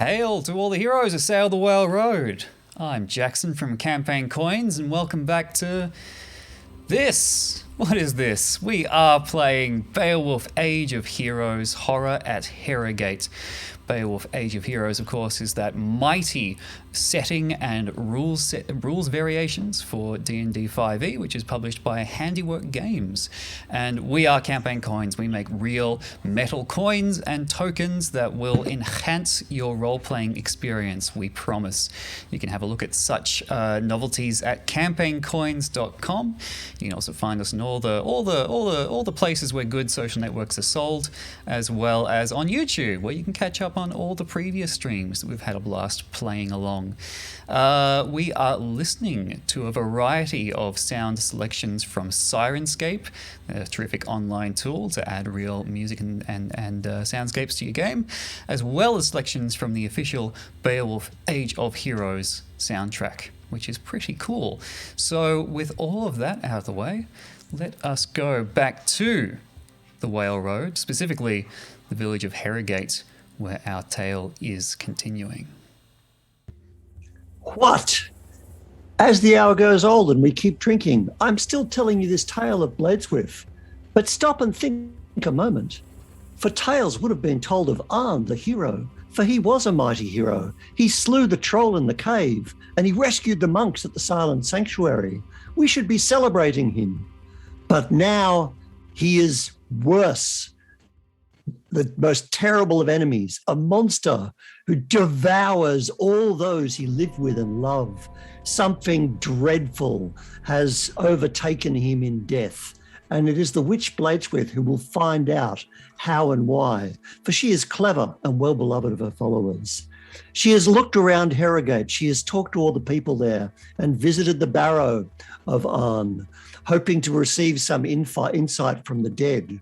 Hail to all the heroes who sail the Whale Road. I'm Jackson from Campaign Coins, and welcome back to this. What is this? We are playing BEOWULF Age of Heroes Horror at Herrogate. BEOWULF Age of Heroes, of course, is that mighty setting and rules variations for D&D 5e, which is published by Handiwork Games. And we are Campaign Coins. We make real metal coins and tokens that will enhance your role-playing experience, we promise. You can have a look at such novelties at campaigncoins.com. You can also find us in all the places where good social networks are sold, as well as on YouTube, where you can catch up on all the previous streams that we've had a blast playing along. We are listening to a variety of sound selections from Sirenscape, a terrific online tool to add real music and soundscapes to your game, as well as selections from the official BEOWULF Age of Heroes soundtrack, which is pretty cool. So with all of that out of the way, let us go back to the Whale Road, specifically the village of Herrogate, where our tale is continuing. What? As the hour goes old and we keep drinking, I'm still telling you this tale of Blaedswith. But stop and think a moment. For tales would have been told of Arn, the hero, for he was a mighty hero. He slew the troll in the cave, and he rescued the monks at the Silent Sanctuary. We should be celebrating him. But now he is worse. The most terrible of enemies, a monster who devours all those he lived with and loved. Something dreadful has overtaken him in death, and it is the witch Blaedswith who will find out how and why, for she is clever and well beloved of her followers. She has looked around Herrogate, she has talked to all the people there and visited the barrow of Arn, hoping to receive some insight from the dead.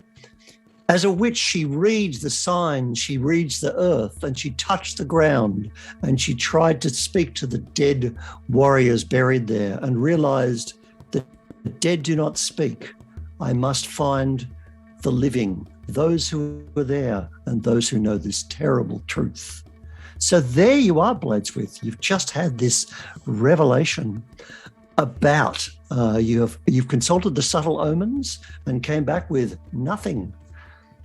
As a witch, she reads the signs, she reads the earth, and she touched the ground, and she tried to speak to the dead warriors buried there and realized that the dead do not speak. I must find the living, those who are there and those who know this terrible truth. So there you are, Blaedswith. You've just had this revelation about, you've consulted the subtle omens and came back with nothing.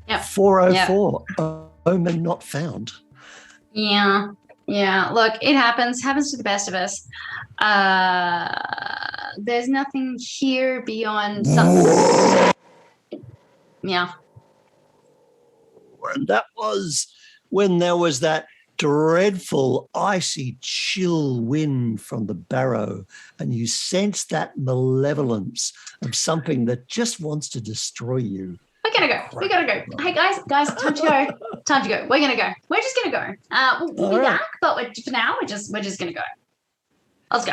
Yep. 404, omen not found. Yeah. Look, it happens to the best of us. There's nothing here beyond some. Yeah. And that was when there was that dreadful, icy, chill wind from the barrow, and you sense that malevolence of something that just wants to destroy you. We gotta go. Hey guys, time to go. We're gonna go. We're just gonna go. We'll be back, but for now, we're just gonna go. Let's go.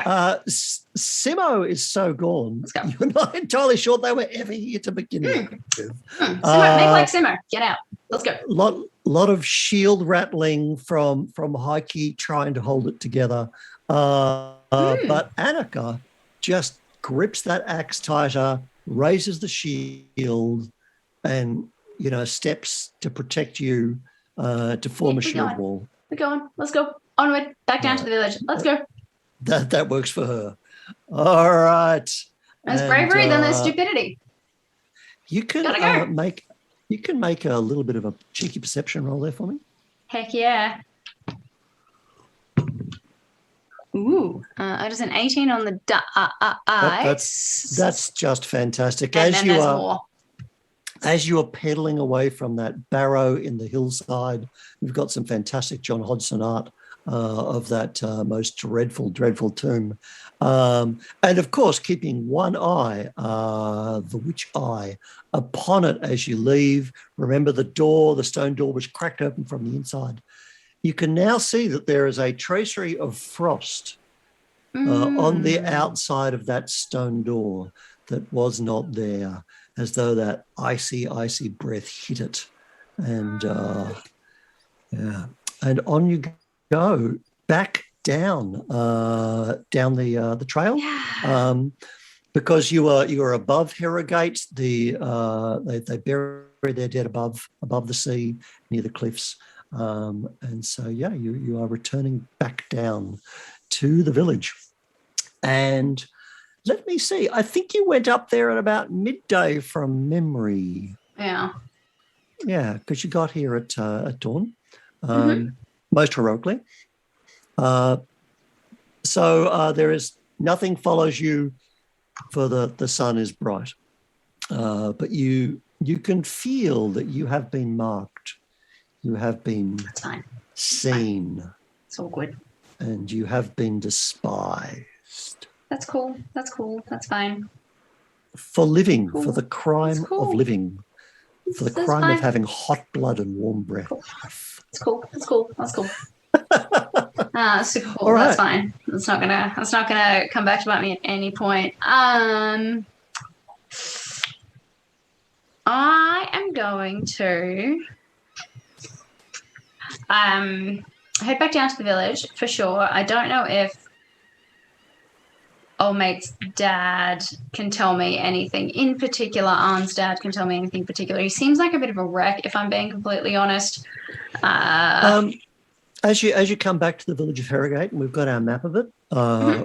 Simo is so gone. Let's go. You're not entirely sure they were ever here to begin with. Simmer, make like Simmer. Get out. Let's go. Lot of shield rattling from Heike trying to hold it together. But Annika just grips that axe tighter, raises the shield, and steps to protect you, to form a shield wall. We're going. Let's go. Onward, back down to the village. Let's go. That works for her. All right. There's bravery, then there's stupidity. You can make a little bit of a cheeky perception roll there for me. Heck yeah. Ooh, I just an 18 on the dice. That's just fantastic. And As you are pedaling away from that barrow in the hillside, we've got some fantastic John Hodgson art of that most dreadful tomb. And of course, keeping one eye, the witch eye, upon it as you leave. Remember the stone door was cracked open from the inside. You can now see that there is a tracery of frost on the outside of that stone door that was not there, as though that icy breath hit it. And and on you go back down the trail. Yeah. Because you are above Herrogate. They bury their dead above the sea near the cliffs. And so, you are returning back down to the village. And let me see. I think you went up there at about midday from memory. Yeah. Yeah, because you got here at dawn, most heroically. So there is nothing follows you, for the sun is bright. But you can feel that you have been marked. You have been seen. It's all good. And you have been despised. That's cool. That's fine. For living, for the crime of living. For the crime of having hot blood and warm breath. That's cool. That's super cool. All right. That's fine. It's not gonna come back to bite me at any point. I am going to head back down to the village for sure. I don't know if old mate's dad can tell me anything in particular. Arn's dad can tell me anything in particular. He seems like a bit of a wreck, if I'm being completely honest. As you come back to the village of Herrogate, and we've got our map of it,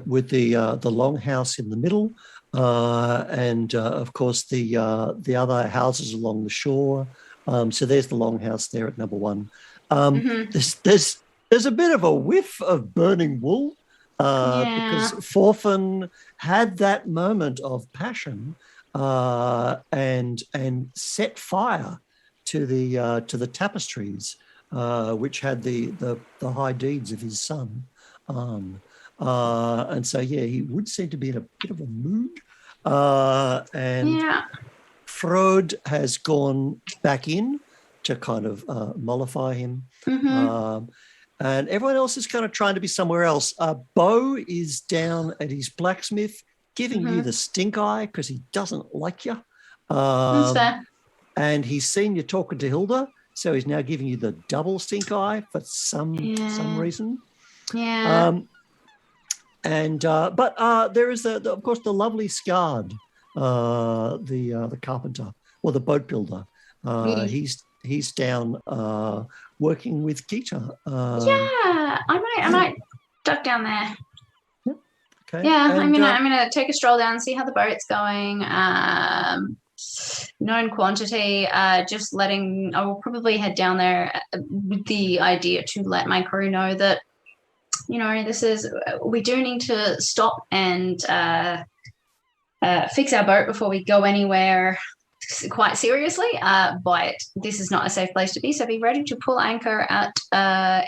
with the longhouse in the middle, and of course the other houses along the shore. So there's the longhouse there at number 1. There's a bit of a whiff of burning wool, because Forfan had that moment of passion, and set fire to the tapestries, which had the high deeds of his son. And so, he would seem to be in a bit of a mood. And Frode has gone back in to kind of mollify him. And everyone else is kind of trying to be somewhere else. Bo is down at his blacksmith, giving you the stink eye because he doesn't like you. That's fair. And he's seen you talking to Hilda, so he's now giving you the double stink eye for some reason. Yeah. But there is of course the lovely Scard, the carpenter or the boat builder. He's down working with Gita. I might duck down there. Okay. Yeah, I'm gonna take a stroll down and see how the boat's going. Known quantity. I will probably head down there with the idea to let my crew know that, we do need to stop and fix our boat before we go anywhere quite seriously. But this is not a safe place to be, so be ready to pull anchor at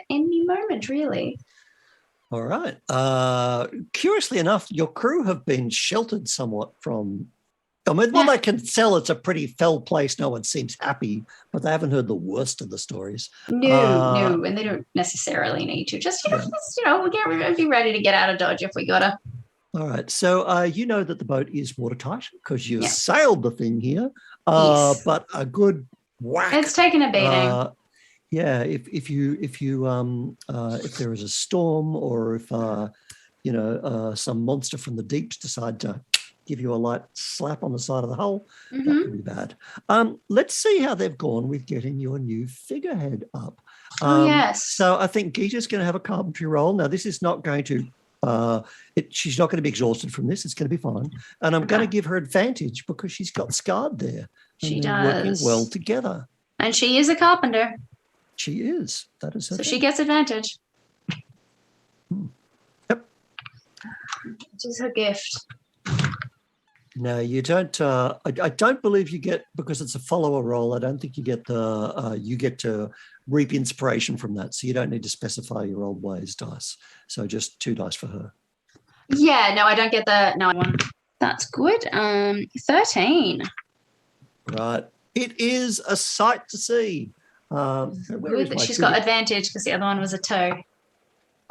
any moment, really. All right. Curiously enough, your crew have been sheltered somewhat from... I can tell it's a pretty fell place. No one seems happy, but they haven't heard the worst of the stories. No, and they don't necessarily need to. Just, we'll be ready to get out of Dodge if we gotta. All right. So you know that the boat is watertight because you sailed the thing here, yes. But a good whack. It's taken a beating. If there is a storm or if some monster from the deeps decide to give you a light slap on the side of the hull, that could be bad. Let's see how they've gone with getting your new figurehead up. Yes. So I think Gita's going to have a carpentry roll. Now, this is not going to she's not going to be exhausted from this. It's going to be fine. And I'm going to give her advantage because she's got Scard there. She and does. Working well together. And she is a carpenter. She is. That is her So thing. she gets advantage. Yep. Which is her gift. No, you don't. I don't believe you get, because it's a follower roll. I don't think you get you get to reap inspiration from that. So you don't need to specify your old ways dice. So just 2 dice for her. Yeah, no, I don't get that. No, I want. That's good. 13. Right. It is a sight to see. Good that she's got advantage because the other one was a 2.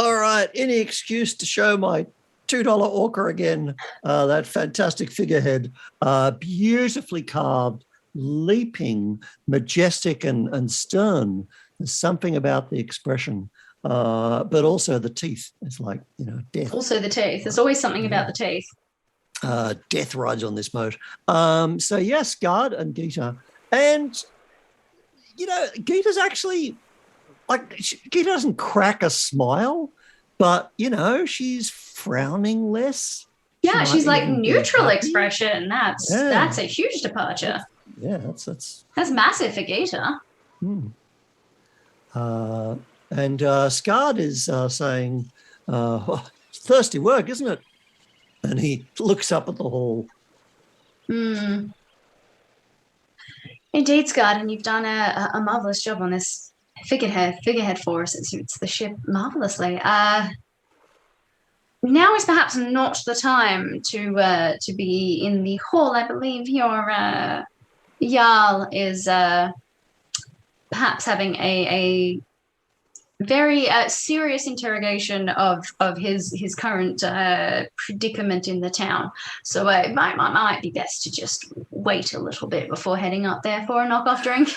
All right. Any excuse to show my $2 orca again. That fantastic figurehead, beautifully carved, leaping, majestic and stern. There's something about the expression, but also the teeth. It's like, death. Also the teeth. There's always something about the teeth. Death rides on this boat. So yes, Guard and Gita. And, Gita's actually like she doesn't crack a smile, but she's frowning less. Yeah, she's like even be neutral happy. expression. That's a huge departure. Yeah, that's massive for Gita. And Scard is saying, it's thirsty work, isn't it? And he looks up at the hall. Indeed, Scott, and you've done a marvelous job on this figurehead for us. It suits the ship marvelously. Now is perhaps not the time to be in the hall. I believe your Jarl is perhaps having a very serious interrogation of his current predicament in the town. So it might be best to just wait a little bit before heading up there for a knockoff drink.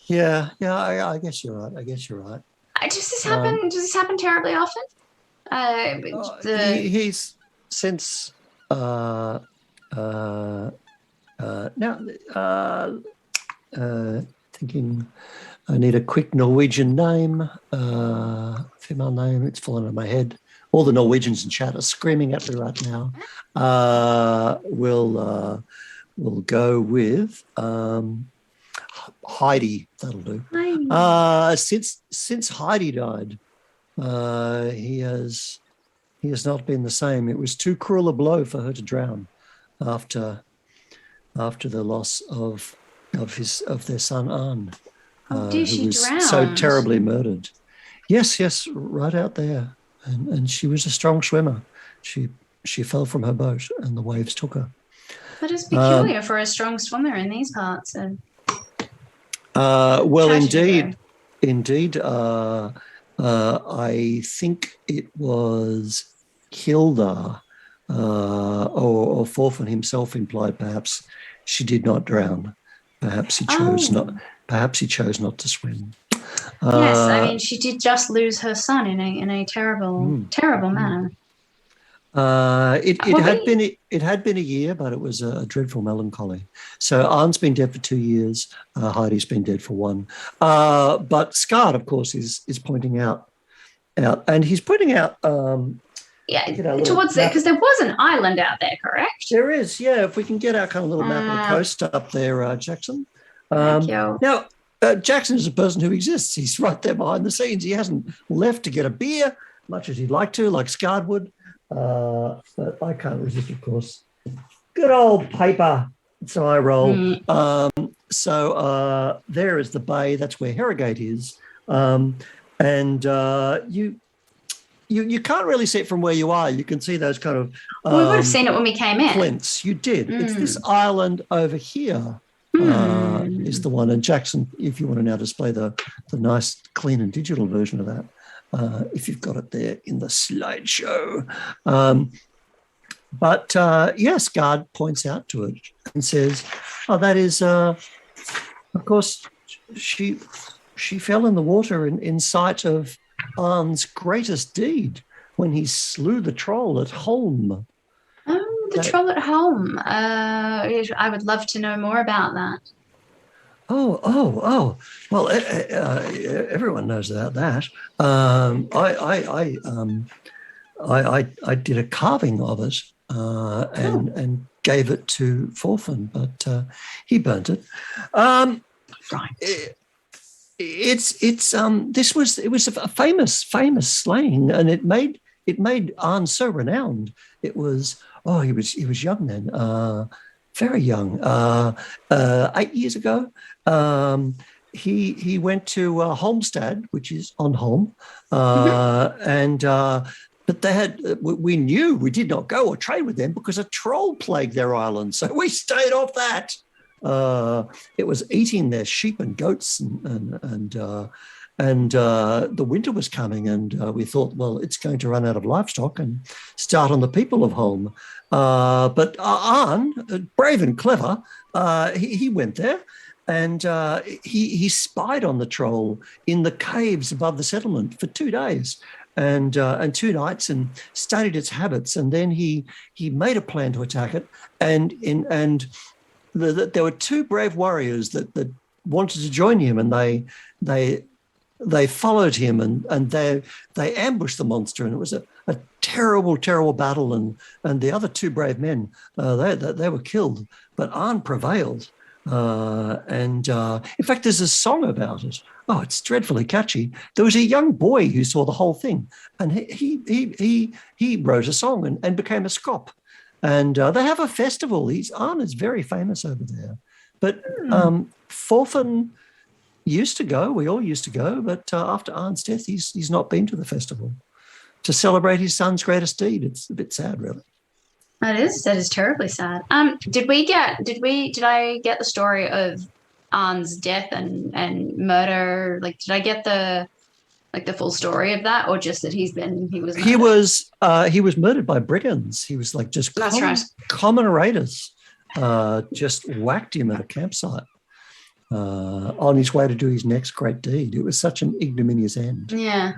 Yeah, I guess you're right. Does this happen terribly often? He's since now thinking I need a quick Norwegian name, female name. It's fallen out of my head. All the Norwegians in chat are screaming at me right now. We'll go with Heidi. That'll do. Since Heidi died, he has not been the same. It was too cruel a blow for her to drown after the loss of their son Arn. Who was drowned? So terribly murdered. Yes, right out there. And she was a strong swimmer. She fell from her boat and the waves took her. But it's peculiar for a strong swimmer in these parts. Well, indeed. I think it was Hilda or Thorfinn himself implied perhaps she did not drown. Perhaps he chose not. Perhaps he chose not to swim. Yes, I mean she did just lose her son in a terrible manner. It had been a year, but it was a dreadful melancholy. So Arn's been dead for 2 years. Heidi's been dead for 1. But Scard, of course, is pointing out, and he's pointing out. Towards there, because there was an island out there, correct? There is, yeah. If we can get our kind of little map of the coast up there, Jackson. Thank you. Now, Jackson is a person who exists. He's right there behind the scenes. He hasn't left to get a beer, much as he'd like to, like Scard would. But I can't resist, of course. Good old paper. So I roll. So there is the bay. That's where Herrogate is. And you can't really see it from where you are. You can see those kind of we would have seen it when we came in. Plinths. You did. It's this island over here is the one. And Jackson, if you want to now display the nice, clean and digital version of that, if you've got it there in the slideshow. But yes, Guard points out to it and says, that is, of course, she fell in the water in sight of Arn's greatest deed when he slew the troll at Holm. Oh, the troll at Holm. I would love to know more about that. Oh. Well, everyone knows about that. I did a carving of it and gave it to Thorfinn, but he burnt it. Right. It was a famous slaying, and it made Arn so renowned. It was he was young then, very young. 8 years ago, he went to Holmstad, which is on Holm, and but they had we knew we did not go or trade with them because a troll plagued their island, so we stayed off that. It was eating their sheep and goats, and the winter was coming, and we thought, well, it's going to run out of livestock and start on the people of Holm. But Arn, brave and clever, he went there, and he spied on the troll in the caves above the settlement for 2 days. And 2 nights, and studied its habits, and then he made a plan to attack it, and there were 2 brave warriors that wanted to join him, and they they followed him and they ambushed the monster, and it was a terrible, terrible battle. And the other two brave men, they were killed, but Arn prevailed. In fact, there's a song about it. Oh, it's dreadfully catchy. There was a young boy who saw the whole thing, and he wrote a song and became a scop. And they have a festival. Arn is very famous over there. But Thorfinn used to go. We all used to go. But after Arn's death, he's not been to the festival to celebrate his son's greatest deed. It's a bit sad, really. That is terribly sad. Did I get the story of Arn's death and murder? Like, did I get the full story of that, or just that he was murdered? He was murdered by brigands. He was like just common raiders. Just whacked him at a campsite on his way to do his next great deed. It was such an ignominious end. Yeah.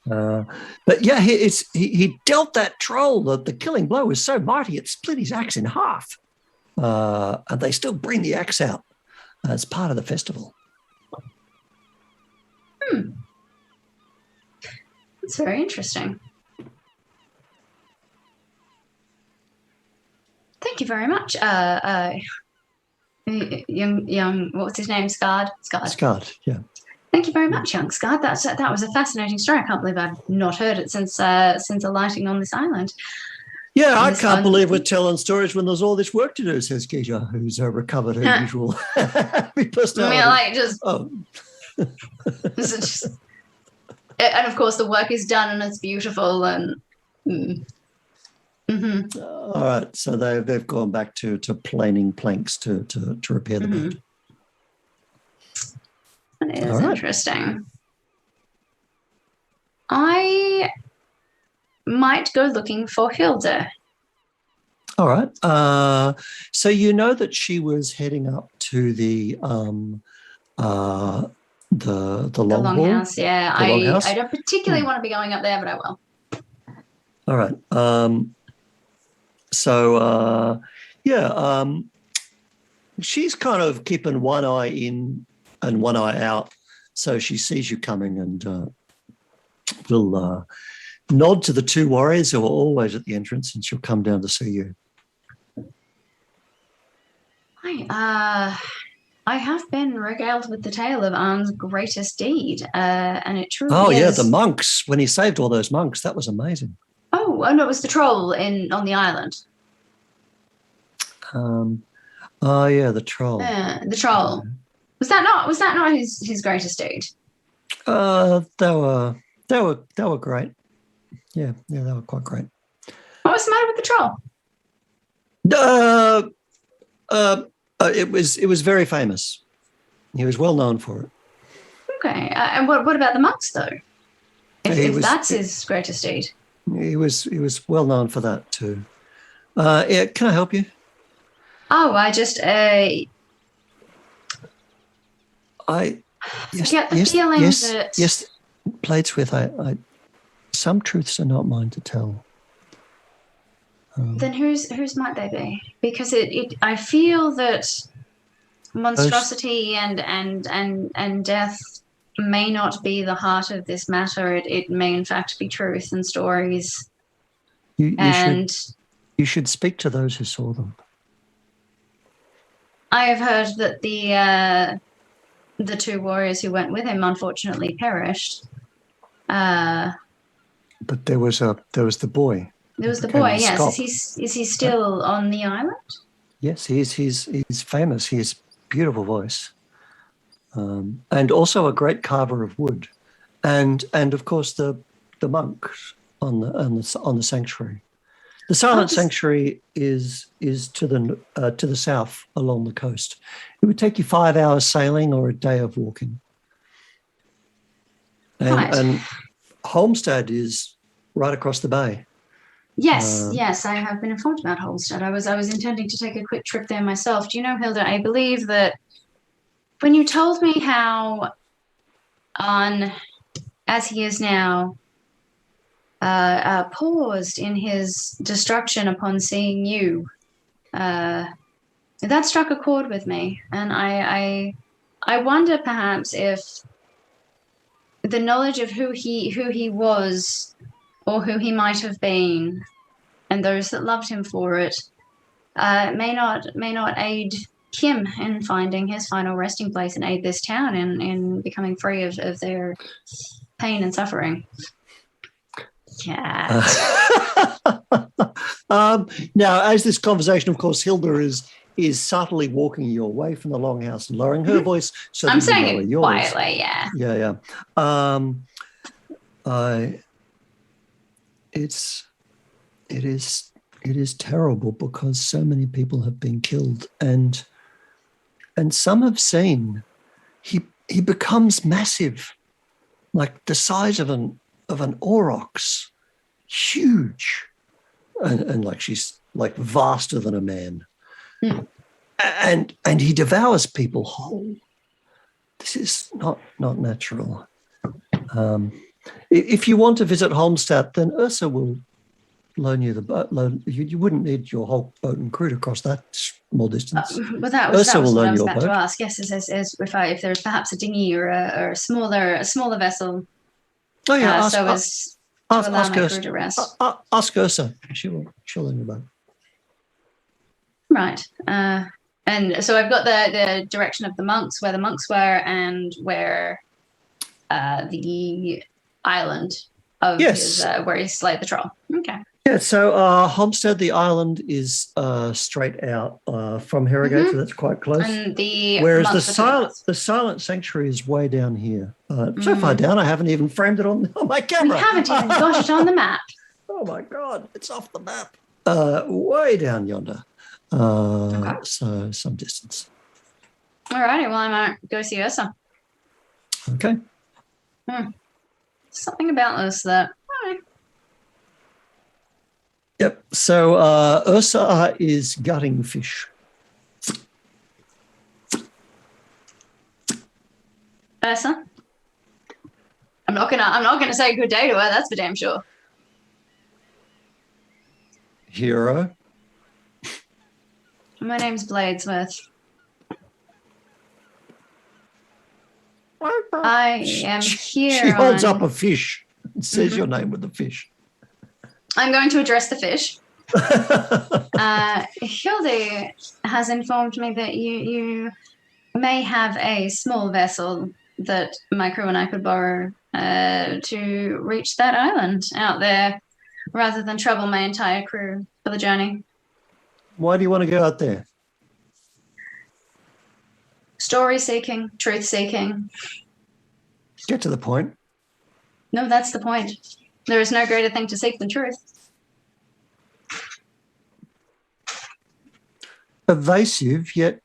But yeah, he dealt that troll. The killing blow was so mighty it split his axe in half. And they still bring the axe out as part of the festival. That's very interesting. Thank you very much. Young, what was his name? Scard, yeah. Thank you very much, young Scard. That was a fascinating story. I can't believe I've not heard it since alighting on this island. Yeah, I can't believe we're telling stories when there's all this work to do, says Keisha, who's recovered her usual happy personality. I mean, and of course the work is done and it's beautiful and. All right, so they've gone back to planing planks to repair the boat. That is interesting. I might go looking for Hilda. All right. So you know that she was heading up to the longhouse. Yeah, I don't particularly want to be going up there, but I will. All right. She's kind of keeping one eye in and one eye out, so she sees you coming and will nod to the two warriors who are always at the entrance, and she'll come down to see you. Hi. I have been regaled with the tale of Arn's greatest deed, and it truly is. Oh, yeah, the monks. When he saved all those monks, that was amazing. Oh, no, it was the troll on the island. Yeah, the troll. The troll. Was that not his greatest deed? They were great. Yeah, they were quite great. What was the matter with the troll? It was very famous. He was well known for it. Okay, and what about the monks though? If that's his greatest deed. He was well known for that too. Yeah, can I help you? Oh, I just I get the feeling that yes, Blaedswith, I some truths are not mine to tell. Then whose might they be? Because I feel that monstrosity and death may not be the heart of this matter. It may in fact be truth and stories. You should speak to those who saw them. I have heard that the two warriors who went with him unfortunately perished. But there was the boy. There was the boy, yes. Is he still on the island? Yes, he's famous. He has beautiful voice, and also a great carver of wood, and of course the monks on the sanctuary. The silent sanctuary is to the south along the coast. It would take you 5 hours sailing or a day of walking. And Holmstad is right across the bay. Yes, I have been informed about Holmstad. I was intending to take a quick trip there myself. Do you know, Hilda, I believe that when you told me how as he is now, paused in his destruction upon seeing you, that struck a chord with me, and I wonder perhaps if the knowledge of who he was, or who he might have been, and those that loved him for it, may not aid him in finding his final resting place, and aid this town in becoming free of their pain and suffering. Yeah. Now, as this conversation, of course, Hilda is subtly walking you away from the longhouse and lowering her voice. So I'm saying it quietly, yeah. Yeah. It is terrible because so many people have been killed, and some have seen he becomes massive, like the size of an aurochs, huge, and like she's like vaster than a man. And he devours people whole. This is not natural. If you want to visit Holmstadt, then Ursa will loan you the boat. You wouldn't need your whole boat and crew to cross that small distance. But that was what I was about boat. to ask. Yes, if there's perhaps a dinghy or a smaller vessel. Oh yeah, ask Ursa to rest. Ask Ursa. She'll loan you a boat. Right. And so I've got the direction of the monks, where the monks were, and where the island of his, where he slayed the troll. Okay. Yeah, so Homestead, the island, is straight out from Herrogate, so that's quite close. And whereas the silent sanctuary is way down here. So far down, I haven't even framed it on my camera. We haven't even got it on the map. Oh my God, it's off the map. Way down yonder. So some distance. All righty, well, I might go see Ursa. Okay. Something about this that... Yep. So Ursa is gutting fish. Ursa? I'm not gonna say good day to her, that's for damn sure. Hero. My name's Blaedswith. I am here. She holds up a fish and says your name with the fish. I'm going to address the fish. Hilde has informed me that you may have a small vessel that my crew and I could borrow to reach that island out there, rather than trouble my entire crew for the journey. Why do you want to go out there? Story seeking, truth seeking. Get to the point. No, that's the point. There is no greater thing to seek than truth. Evasive, yet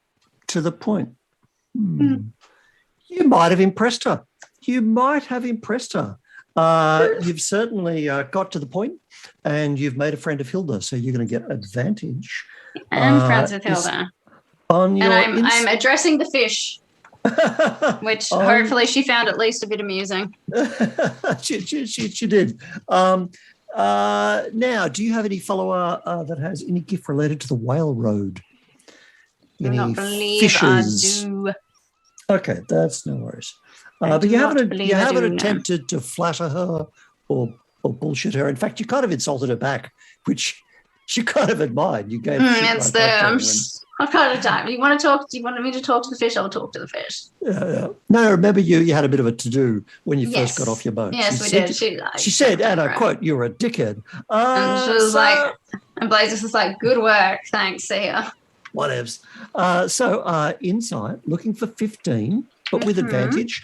to the point. You might have impressed her. You've certainly got to the point, and you've made a friend of Hilda, so you're going to get advantage. I'm friends with Hilda. I'm addressing the fish, which hopefully she found at least a bit amusing. she did. Now, do you have any follower that has any gift related to the Whale Road? I do not believe I do. Okay, that's no worries. But you haven't attempted to flatter her or bullshit her. In fact, you kind of insulted her back, which she kind of admired. You gave I've kind of time. You want me to talk to the fish? I'll talk to the fish. Yeah. No, remember you had a bit of a to-do when you first got off your boat. Yes, we did. She said, and I quote, "You're a dickhead." And she was and Blaze was like, "Good work, thanks, see ya." Whatevs. So insight, looking for 15, but with advantage.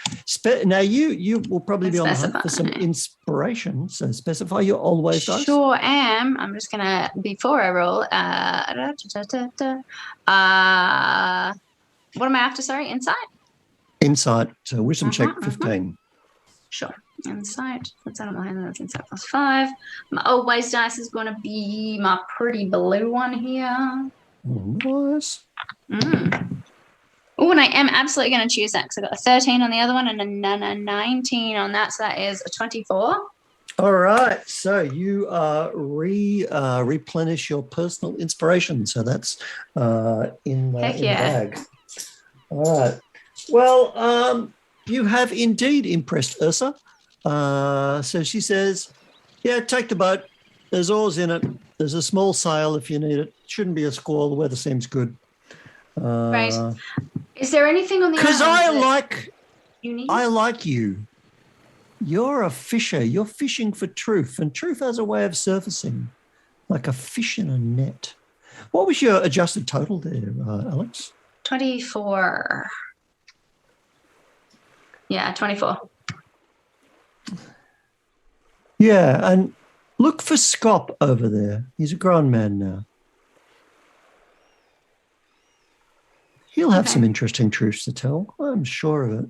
Now you will probably be on the hunt for some inspiration. So specify your always dice. Sure am. I'm just gonna, before I roll. What am I after? Sorry, insight. Insight. So wisdom check 15. Sure. Insight. What's that on my hand? That's insight plus 5. My always dice is going to be my pretty blue one here. Nice. Oh, and I am absolutely going to choose that because I got a 13 on the other one and a 19 on that, so that is a 24. All right, so you replenish your personal inspiration, so that's in the bag. All right. Well, you have indeed impressed Ursa. So she says, yeah, take the boat. There's oars in it. There's a small sail if you need it. Shouldn't be a squall. The weather seems good. Right. Is there anything on the Because island you need? I like you. You're a fisher. You're fishing for truth, and truth has a way of surfacing like a fish in a net. What was your adjusted total there, Alex? 24. Yeah, 24. Yeah, and look for Scop over there. He's a grown man now. He'll have some interesting truths to tell. I'm sure of it.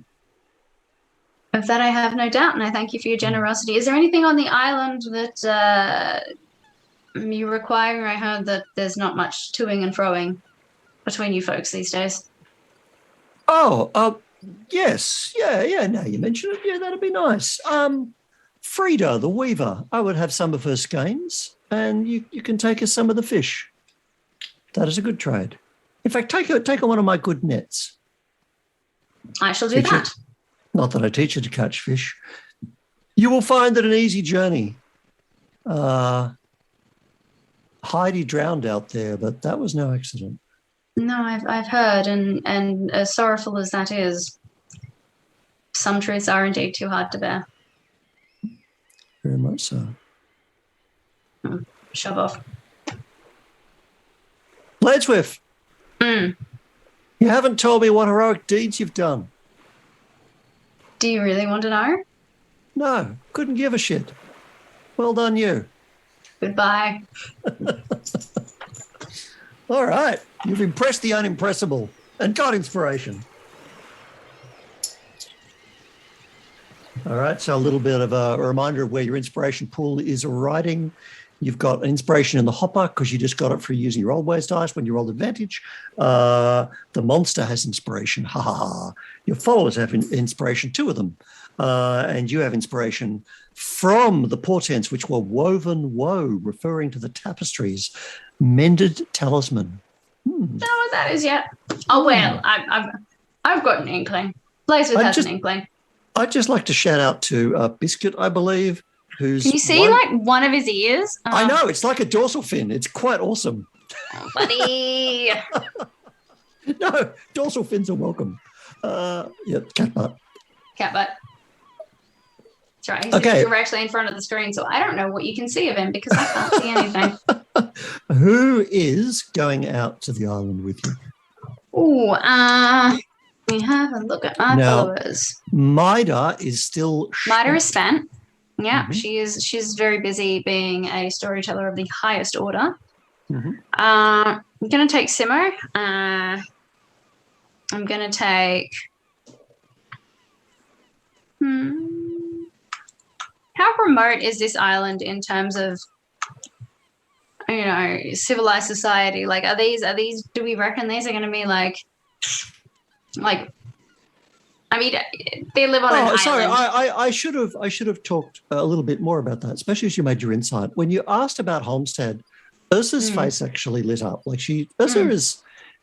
Of that I have no doubt, and I thank you for your generosity. Is there anything on the island that you require? I heard that there's not much toing and froing between you folks these days. Oh, yes. Yeah, now you mention it. Yeah, that'd be nice. Frida, the weaver, I would have some of her skeins, and you can take her some of the fish. That is a good trade. In fact, take her one of my good nets. I shall do that. Not that I teach her to catch fish. You will find it an easy journey. Heidi drowned out there, but that was no accident. No, I've heard, and as sorrowful as that is, some truths are indeed too hard to bear. Very much so. Shove off. Blaedswith, you haven't told me what heroic deeds you've done. Do you really want to know? No, couldn't give a shit. Well done, you. Goodbye. All right. You've impressed the unimpressible and got inspiration. All right. So a little bit of a reminder of where your inspiration pool is writing. You've got inspiration in the hopper because you just got it for using your always dice when you rolled advantage. The monster has inspiration. Ha ha ha. Your followers have inspiration, 2 of them. And you have inspiration from the portents, which were woven woe, referring to the tapestries. Mended talisman. Don't know what that is yet. Oh, well, I've got an inkling. Blaedswith has an inkling. I'd just like to shout out to Biscuit, I believe, who's... Can you see, one of his ears? I know, it's like a dorsal fin. It's quite awesome. Oh, buddy. No, dorsal fins are welcome. Cat butt. Cat butt. That's right. He's directly in front of the screen, so I don't know what you can see of him because I can't see anything. Who is going out to the island with you? Oh, let me have a look at my followers. Maida is still... Maida is spent. Yeah, she's very busy being a storyteller of the highest order. I'm going to take Simo. I'm going to take... How remote is this island in terms of, civilized society? Like, are these? Do we reckon these are going to be like? I mean, they live on an island. Sorry, I should have talked a little bit more about that, especially as you made your insight. When you asked about Homestead, Ursa's face actually lit up. Like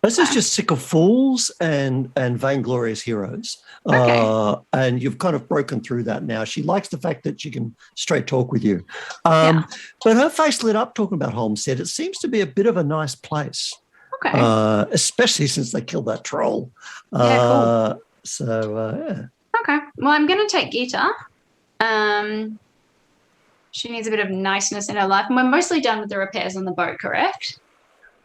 Ursa's just sick of fools and vainglorious heroes. Okay. And you've kind of broken through that now. She likes the fact that she can straight talk with you. But her face lit up talking about Homestead. It seems to be a bit of a nice place. Okay. Especially since they killed that troll. Cool. So. Okay. Well, I'm going to take Gita. She needs a bit of niceness in her life. And we're mostly done with the repairs on the boat, correct?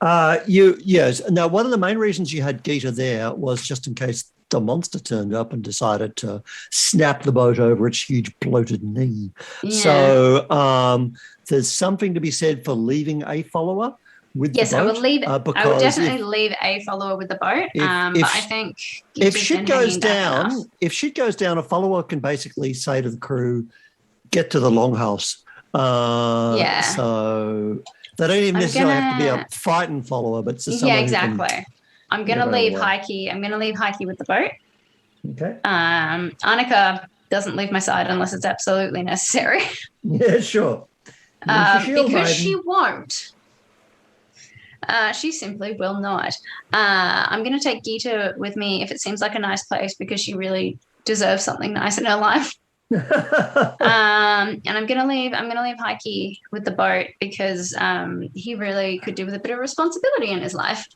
Yes. Now, one of the main reasons you had Gita there was just in case the monster turned up and decided to snap the boat over its huge bloated knee. Yeah. So there's something to be said for leaving a follower with the boat. Yes, I would definitely leave a follower with the boat. But I think if shit goes down, a follower can basically say to the crew, "Get to the longhouse." So. They don't even necessarily have to be a fighting follower, but just someone exactly. I'm going to leave Heike. I'm going to leave Heike with the boat. Okay. Annika doesn't leave my side unless it's absolutely necessary. Yeah, sure. Because she won't. She simply will not. I'm going to take Gita with me if it seems like a nice place because she really deserves something nice in her life. And I'm gonna leave Heike with the boat because he really could do with a bit of responsibility in his life.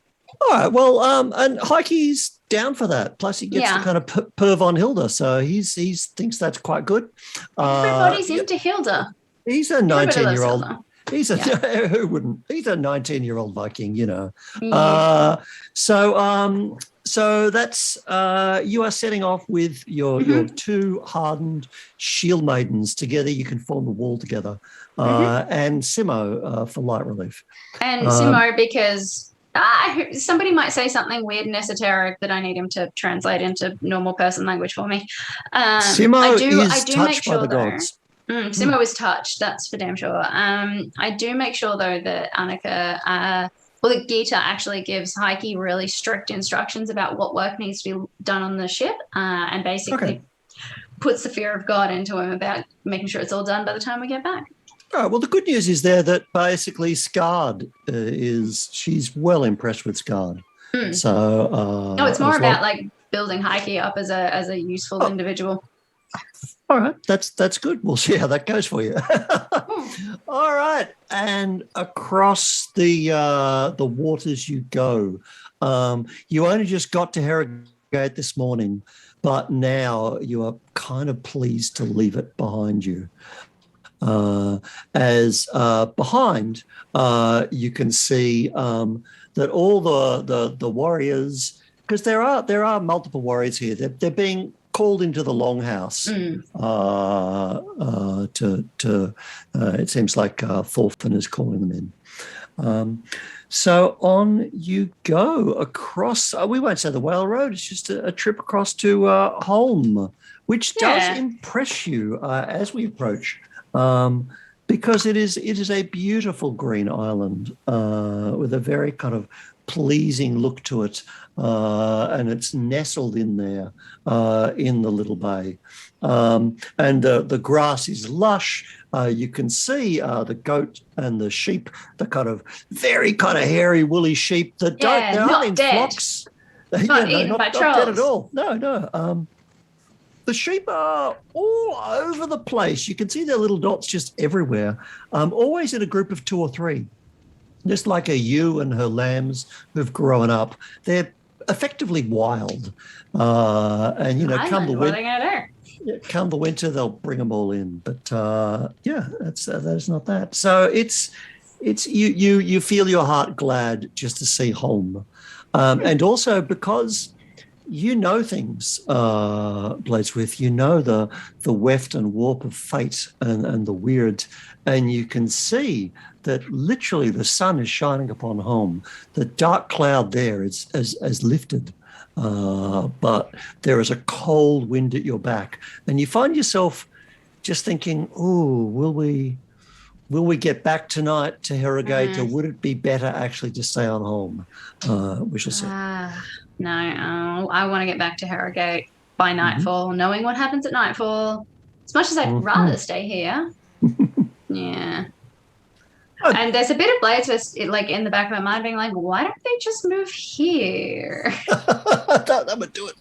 All right. Well, and Heike's down for that. Plus, he gets the kind of perv on Hilda, so he's thinks that's quite good. Everybody's into Hilda. He's a 19-year-old. He's a who wouldn't? He's a 19-year-old Viking, you know. Yeah. So that's you are setting off with your two hardened shield maidens together. You can form a wall together, and Simo for light relief. And Simo because. Somebody might say something weird and esoteric that I need him to translate into normal person language for me. Simo is touched by the gods. Simo is touched, that's for damn sure. I do make sure, though, that Annika, the Gita actually gives Heike really strict instructions about what work needs to be done on the ship and basically puts the fear of God into him about making sure it's all done by the time we get back. All right, well, the good news is there that basically Scard she's well impressed with Scard. So it's more about like building Heike up as a useful individual. All right, that's good. We'll see how that goes for you. All right, and across the waters you go. You only just got to Herrogate this morning, but now you are kind of pleased to leave it behind you. As behind, you can see that all the warriors, because there are multiple warriors here. They're being called into the longhouse. It seems like Thorfinn is calling them in. So on you go across. We won't say the Whale Road. It's just a trip across to Holm, which does impress you as we approach. Because it is a beautiful green island with a very kind of pleasing look to it, and it's nestled in there in the little bay. And the grass is lush. You can see the goat and the sheep, the kind of very kind of hairy, woolly sheep that they're not in flocks. Not eaten by trolls. Not dead at all. No. The sheep are all over the place. You can see their little dots just everywhere, always in a group of 2 or 3. Just like a ewe and her lambs who've grown up. They're effectively wild. And, come the winter, they'll bring them all in. But, that is not that. So it's you feel your heart glad just to see home. And also because... you know things, Blaedswith. You know the weft and warp of fate and the weird, and you can see that literally the sun is shining upon home. The dark cloud there is lifted, but there is a cold wind at your back, and you find yourself just thinking, "Oh, will we get back tonight to Herrogate, or would it be better actually to stay on home?" We shall see. No, I want to get back to Herrogate by nightfall, knowing what happens at nightfall. As much as I'd rather stay here. Yeah. And there's a bit of Blaedswith like in the back of my mind being like, why don't they just move here? That would do it.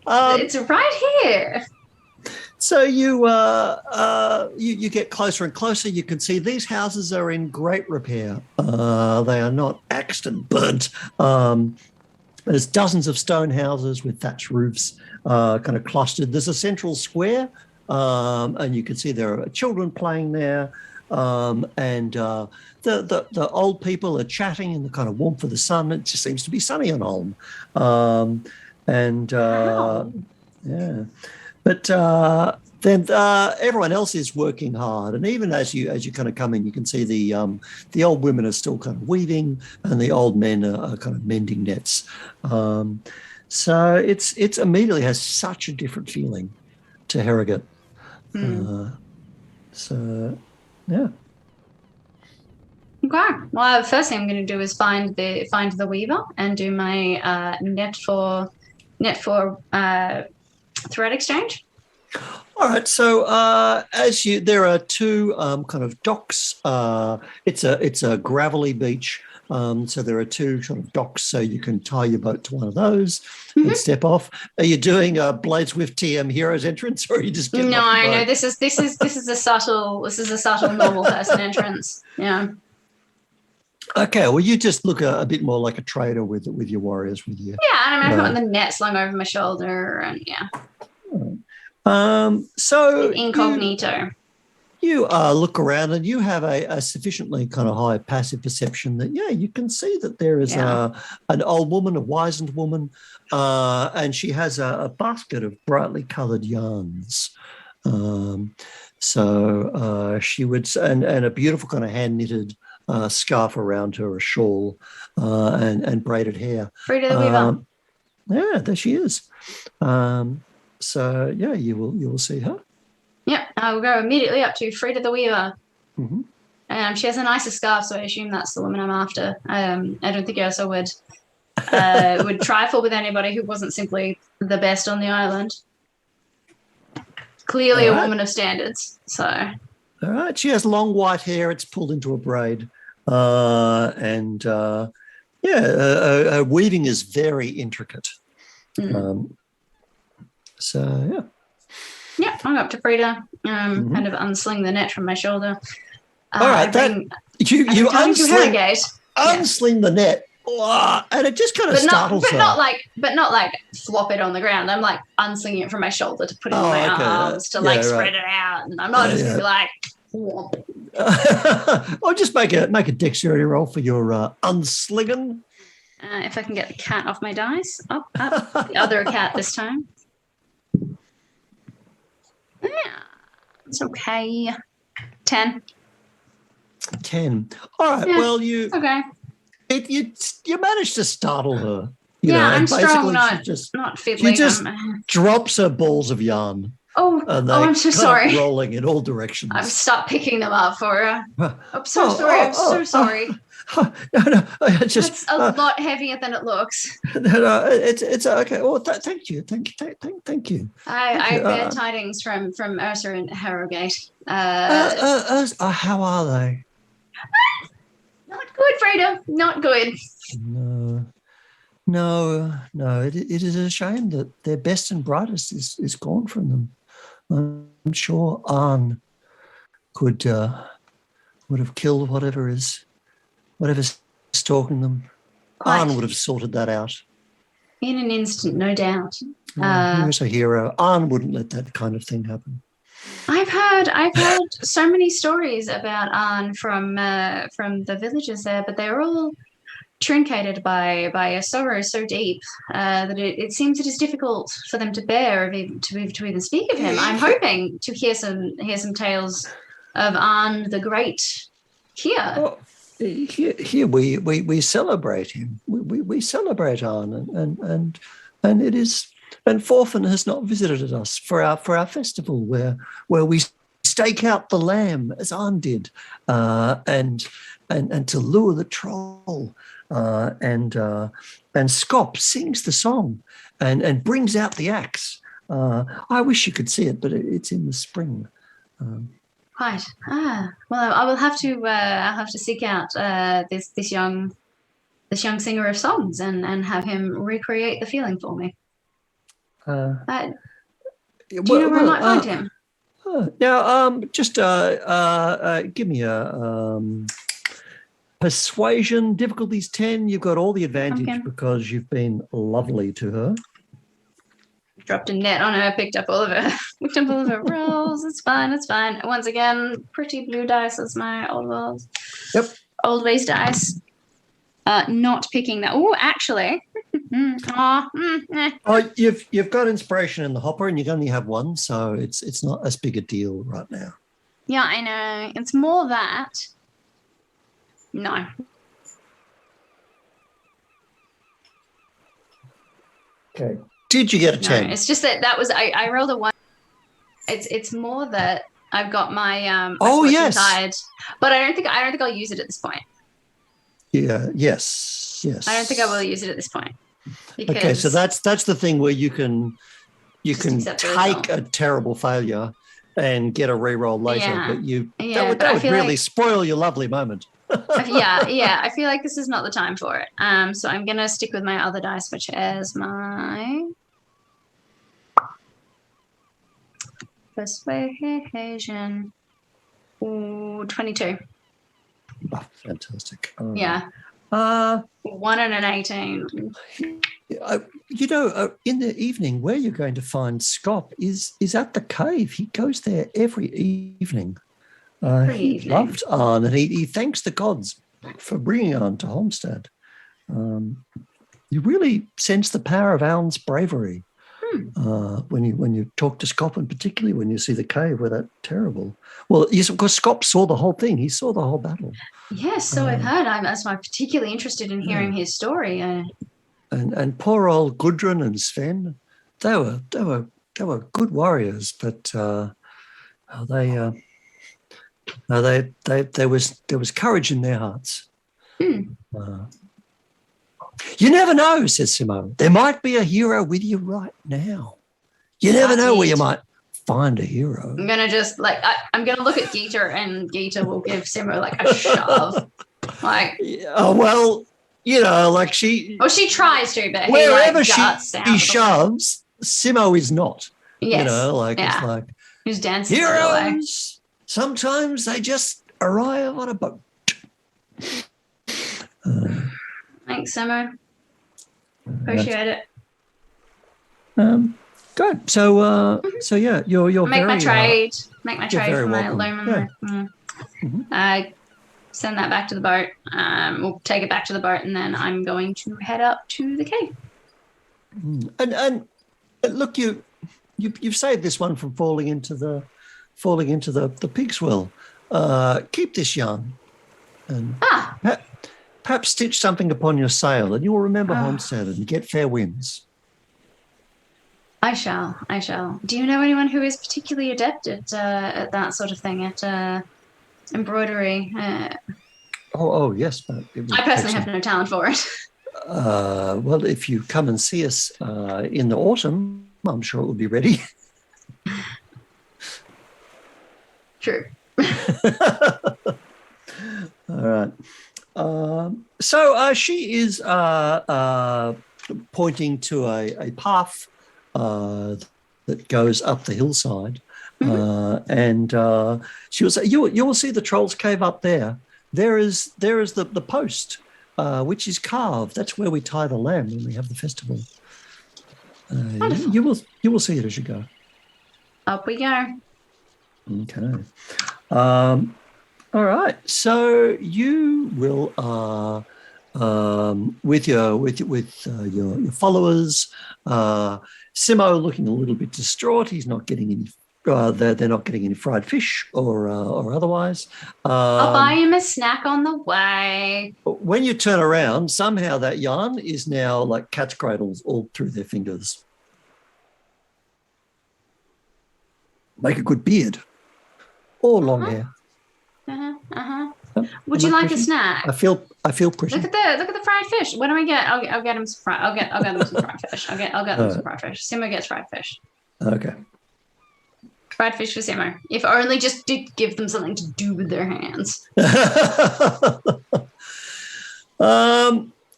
It's right here. So you get closer and closer. You can see these houses are in great repair. They are not axed and burnt. There's dozens of stone houses with thatched roofs kind of clustered. There's a central square, and you can see there are children playing there. And the old people are chatting in the kind of warmth of the sun. It just seems to be sunny on Holm. Yeah. But then everyone else is working hard, and even as you kind of come in, you can see the old women are still kind of weaving, and the old men are kind of mending nets. So it's immediately has such a different feeling to Herrogate. So yeah. Okay. Well, the first thing I'm going to do is find the weaver and do my net for thread exchange. All right. So there are two kind of docks. It's a gravelly beach. So there are 2 sort of docks, so you can tie your boat to one of those and step off. Are you doing a Blaedswith TM Heroes entrance, or are you just getting off the boat? No. This is a subtle normal person entrance. Yeah. Okay, well, you just look a bit more like a trader with your warriors with you. Yeah, I mean, I've got the net slung over my shoulder, and yeah. So Incognito. You look around and you have a sufficiently kind of high passive perception that, you can see that there is an old woman, a wizened woman, and she has a basket of brightly coloured yarns. So she would, and a beautiful kind of hand-knitted scarf around her, a shawl, and braided hair. Frida the Weaver. Yeah, there she is. So, you will see her. Yeah, I will go immediately up to Frida the Weaver. Mm-hmm. She has a nicer scarf, so I assume that's the woman I'm after. I don't think I also would trifle with anybody who wasn't simply the best on the island. Clearly a woman of standards. So. All right. She has long white hair. It's pulled into a braid. Her weaving is very intricate. Yeah, I'll go up to Frida, kind of unsling the net from my shoulder. All right, you unsling the net, and it just kind of startles her. But not like flop it on the ground. I'm like unslinging it from my shoulder to put it in my arms to spread it out, and I'm not just gonna be like. I'll just make a dexterity roll for your unslinging. If I can get the cat off my dice. Up, the other cat this time. Yeah, it's okay. 10. 10. All right. Yeah, well, you managed to startle her. I'm strong, not fiddling. She just drops her balls of yarn. I'm so sorry. Rolling in all directions. I've stopped picking them up for her. I'm so sorry. I'm so sorry. No, it's a lot heavier than it looks. No, it's okay. Well, thank you. I bear tidings from Ursa and Herrogate. How are they? Not good, Frida. Not good. No. It is a shame that their best and brightest is gone from them. I'm sure Arn would have killed whatever's stalking them. Quite. Arn would have sorted that out. In an instant, no doubt. He was a hero. Arn wouldn't let that kind of thing happen. I've heard so many stories about Arn from the villagers there, but they're all truncated by a sorrow so deep that it seems it is difficult for them to bear to even speak of him. I'm hoping to hear some tales of Arn the Great here. Well, here we celebrate him. We celebrate Arn, and it is. And Forfan has not visited us for our festival where we stake out the lamb as Arn did, and to lure the troll. And Scop sings the song and brings out the axe. I wish you could see it, but it's in the spring. Right. Well, I will have to. I'll have to seek out this young singer of songs and have him recreate the feeling for me. Do you know where I might find him? Now, just give me a. Persuasion, difficulties 10. You've got all the advantage because you've been lovely to her. Dropped a net on her, picked up all of her rolls. It's fine. Once again, pretty blue dice as my old rolls. Yep. Old ways dice. Not picking that. Oh, actually. You've got inspiration in the hopper and you only have one, so it's not as big a deal right now. Yeah, I know. It's more that. No. Okay. Did you get a 10? No, it's just that was I rolled a 1. It's more that I've got my yes. Tied, but I don't think I'll use it at this point. Yeah. Yes. I don't think I will use it at this point. Okay, so that's the thing where you can take a terrible failure and get a reroll later, but that would really spoil your lovely moment. Yeah. I feel like this is not the time for it. So I'm gonna stick with my other dice, which is my persuasion. Ooh, 22. Oh, fantastic. Yeah. 1 and an 18. In the evening, where you're going to find Scop is at the cave. He goes there every evening. He loved Arn, and he thanks the gods for bringing Arn to Holmstad. You really sense the power of Arn's bravery when you talk to Scop, and particularly when you see the cave where that terrible. Well, yes, of course, Scop saw the whole thing. He saw the whole battle. Yes, so I've heard. I'm particularly interested in hearing his story. And poor old Gudrun and Sven, they were good warriors, but there was courage in their hearts. You never know, says Simo. There might be a hero with you right now. You never know where you might find a hero. I'm gonna just I'm gonna look at Gita, and Gita will give Simo a shove. She tries to, but wherever she shoves, Simo is not. Yes. It's like who's dancing heroes. Sometimes they just arrive on a boat. Thanks, Simo. Appreciate it. Good. So yeah, you're make very, my trade. Make my trade for my welcome. aluminum. Send that back to the boat. We'll take it back to the boat, and then I'm going to head up to the cave. And look, you've saved this one from falling into the pig's well. Keep this yarn, and perhaps stitch something upon your sail, and you'll remember Homestead and get fair winds. I shall. Do you know anyone who is particularly adept at that sort of thing, at embroidery? Yes. But I personally have no talent for it. Well, if you come and see us in the autumn, I'm sure it will be ready. True. All right. So she is pointing to a path that goes up the hillside, and she will say, "You will see the Troll's Cave up there. There is the post, which is carved. That's where we tie the lamb when we have the festival. You will see it as you go." Up we go. Okay. All right. So you will, with your followers, Simo looking a little bit distraught. He's not getting any. They're not getting any fried fish or otherwise. I'll buy him a snack on the way. When you turn around, somehow that yarn is now like cat's cradles all through their fingers. Make a good beard or long hair. Would you like a snack? I feel pretty. Look at the fried fish. What do I get? I'll get him some fried. I'll get them some fried fish. I'll get them some fried fish. Simo gets fried fish. Okay. Fried fish for Simo. If only just to give them something to do with their hands.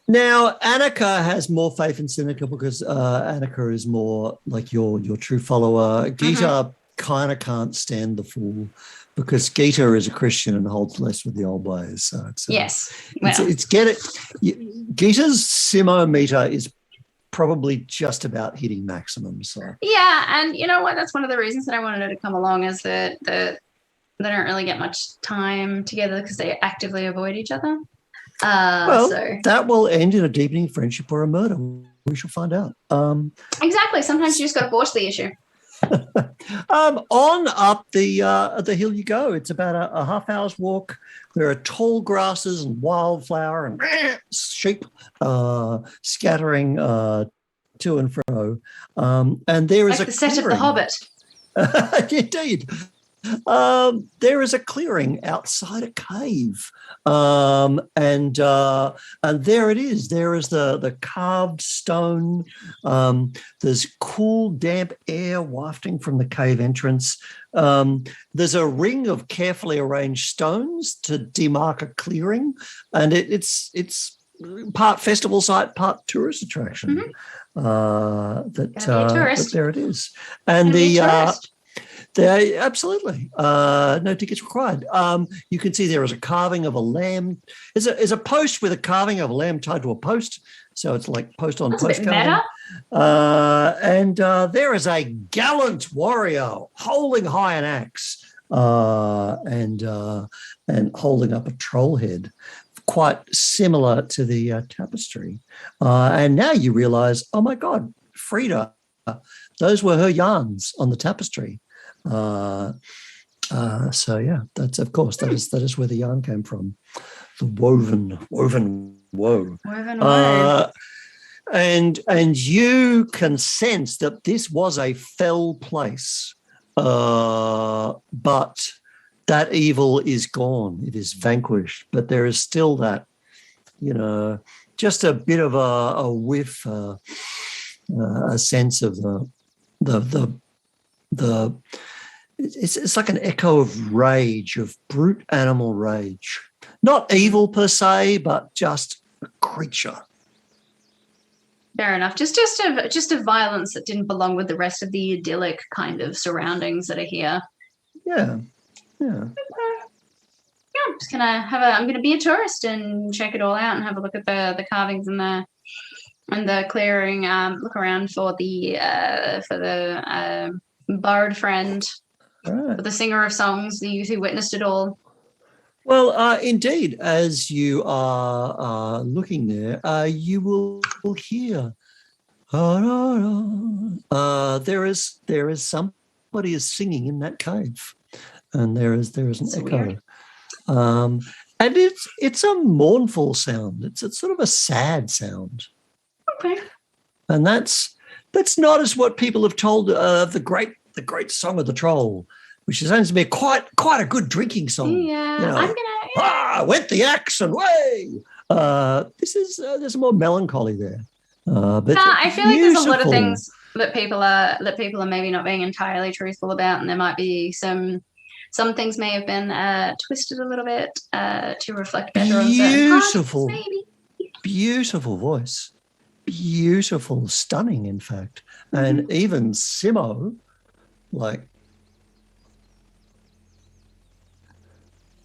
Now Annika has more faith in Seneca because Annika is more like your true follower. Gita kind of can't stand the fool because Gita is a Christian and holds less with the old ways. So it's Gita's Simo meter is probably just about hitting maximum. So yeah, and you know what? That's one of the reasons that I wanted her to come along is that they don't really get much time together because they actively avoid each other. That will end in a deepening friendship or a murder. We shall find out. Exactly. Sometimes you just got to force the issue. On up the hill you go. It's about a half hour's walk. There are tall grasses and wildflower and sheep scattering to and fro. And there is like the set of The Hobbit. Indeed. There is a clearing outside a cave, and there it is. There is the carved stone. There's cool, damp air wafting from the cave entrance. There's a ring of carefully arranged stones to demark a clearing, and it's part festival site, part tourist attraction. But there it is, and absolutely no tickets required. You can see there is a carving of a lamb. There's a post with a carving of a lamb tied to a post, so it's like post on post carving. And there is a gallant warrior holding high an axe and holding up a troll head, quite similar to the tapestry. And now you realise, oh my God, Frida, those were her yarns on the tapestry. So yeah, that's of course that is where the yarn came from, the woven woe. And you can sense that this was a fell place, but that evil is gone. It is vanquished, but there is still that, just a bit of a whiff, a sense of the it's like an echo of rage, of brute animal rage. Not evil per se, but just a creature. Fair enough. Just a violence that didn't belong with the rest of the idyllic kind of surroundings that are here. Yeah. I'm just gonna I'm gonna be a tourist and check it all out and have a look at the carvings and the clearing. Look around for the bard friend. Right. The singer of songs, the youth who witnessed it all. Well, indeed, as you are looking there, you will hear. There is somebody is singing in that cave, and there is an echo, and it's a mournful sound. It's sort of a sad sound. Okay. And that's not as what people have told of the great song of the troll, which is going to be quite a good drinking song. Yeah, went the axe and way. There's more melancholy there. But I feel like there's a lot of things that people are maybe not being entirely truthful about, and there might be some things may have been twisted a little bit to reflect better on certain parts, maybe. Beautiful voice, beautiful, stunning, in fact, and even Simo. Like,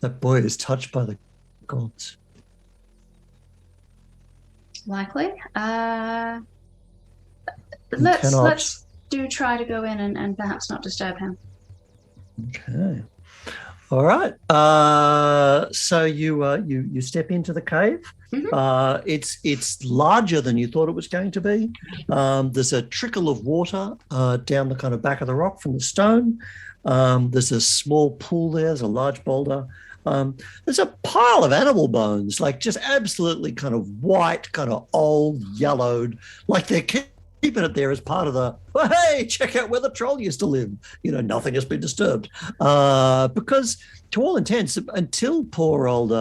that boy is touched by the gods. Likely. Let's try to go in and perhaps not disturb him. Okay. All right. So you step into the cave. Mm-hmm. It's larger than you thought it was going to be. There's a trickle of water down the kind of back of the rock from the stone. There's a small pool there. There's a large boulder. There's a pile of animal bones, like just absolutely kind of white, kind of old, yellowed, like they're keeping it there as part of the, hey, check out where the troll used to live. Nothing has been disturbed. Because to all intents, until poor old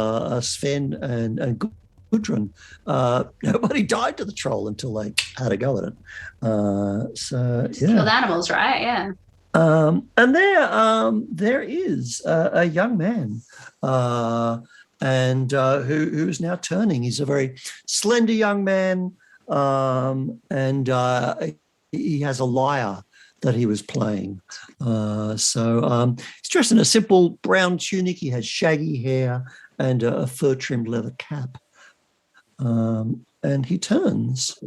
Sven and Gudrun, nobody died to the troll until they had a go at it. Killed animals, right? Yeah. And there is a young man, and who's now turning. He's a very slender young man, and he has a lyre that he was playing. So he's dressed in a simple brown tunic. He has shaggy hair and a fur-trimmed leather cap. And he turns.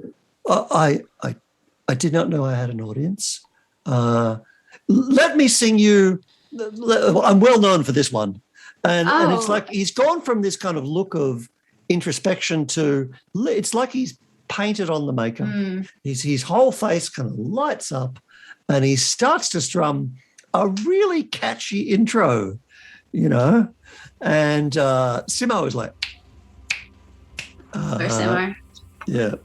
I did not know I had an audience. Let me sing you. I'm well known for this one. And it's like he's gone from this kind of look of introspection to, it's like he's painted on the makeup. His whole face kind of lights up and he starts to strum a really catchy intro, and Simo is like, very similar. Yeah.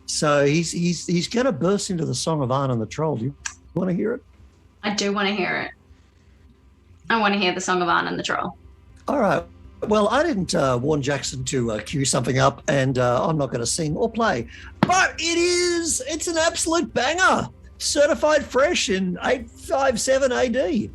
So he's going to burst into the song of Arn and the Troll. Do you want to hear it? I do want to hear it. I want to hear the Song of Arn and the Troll. All right. Well, I didn't warn Jackson to cue something up, and I'm not going to sing or play. But it's an absolute banger. Certified fresh in 857 AD.